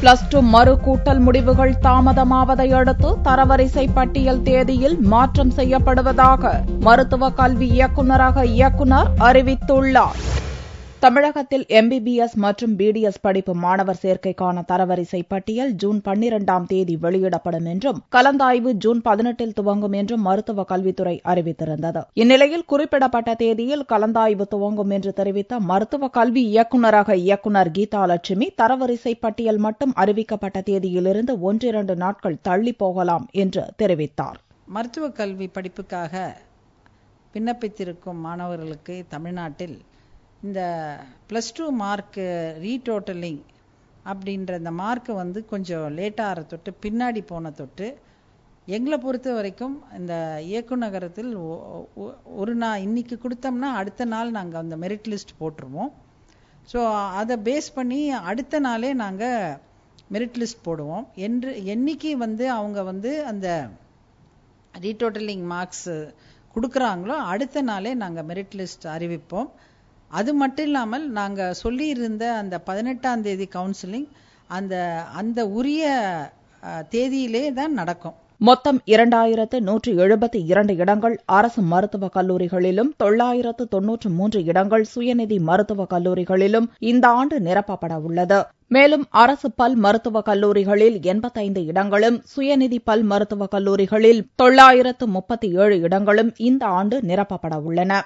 +2 மறு கூட்டல் முடிவுகள் தாமதமாவதை அடுத்து தரவரிசை பட்டியல் தேதியில் மாற்றம் செய்யப்படுவதாக மருத்துவக் கல்வி இயக்குநர் அறிவித்துள்ளார். தமிழகத்தில் MBBS மற்றும் BDS படிப்பு மாணவர் சேர்க்கைக்கான தரவரிசை பட்டியல் ஜூன் 12ஆம் தேதி வெளியிடப்படும் என்றும் கலந்தாய்வு ஜூன் 18இல் துவங்கும் என்றும் மருத்துவக் கல்வித்துறை அறிவித்திருந்தது. இந்நிலையில் குறிப்பிடப்பட்ட தேதியில் கலந்தாய்வு துவங்கும் என்று தெரிவித்த மருத்துவக் கல்வி இயக்குநர் கீதா லட்சுமி தரவரிசை பட்டியல் மட்டும் அறிவிக்கப்பட்ட தேதியிலிருந்து 1-2 நாட்கள் தள்ளி போகலாம் என்று தெரிவித்தார். மருத்துவக் கல்வி படிப்புக்காக விண்ணப்பித்திருக்கும் மாணவர்களுக்கு தமிழ்நாட்டில் இந்த +2 மார்க் ரீடோட்டலிங் அப்படின்ற இந்த மார்க்கு கொஞ்சம் லேட்டாக தொட்டு பின்னாடி போன தொட்டு எங்களை பொறுத்த வரைக்கும் இந்த இயக்குநரகத்தில் ஒரு நாள் இன்னைக்கு கொடுத்தோம்னா அடுத்த நாள் நாங்கள் அந்த மெரிட் லிஸ்ட் போட்டுருவோம். ஸோ அதை பேஸ் பண்ணி அடுத்த நாளே நாங்கள் மெரிட் லிஸ்ட் போடுவோம். என்னைக்கு அவங்க அந்த ரீடோட்டலிங் மார்க்ஸ் கொடுக்குறாங்களோ அடுத்த நாளே நாங்கள் மெரிட் லிஸ்ட் அறிவிப்போம். அது மட்டும் இல்லாமல் நாங்கள் சொல்லியிருந்த அந்த 18ஆம் தேதி கவுன்சிலிங் அந்த உரிய தேதியிலே தான் நடக்கும். மொத்தம் 2172 இடங்கள் அரசு மருத்துவக் கல்லூரிகளிலும் 993 இடங்கள் சுயநிதி மருத்துவக் கல்லூரிகளிலும் இந்த ஆண்டு நிரப்பப்பட உள்ளது. மேலும் அரசு பல் மருத்துவக் கல்லூரிகளில் 85 இடங்களும் சுயநிதி பல் மருத்துவக் கல்லூரிகளில் 937 இடங்களும் இந்த ஆண்டு நிரப்பப்பட உள்ளன.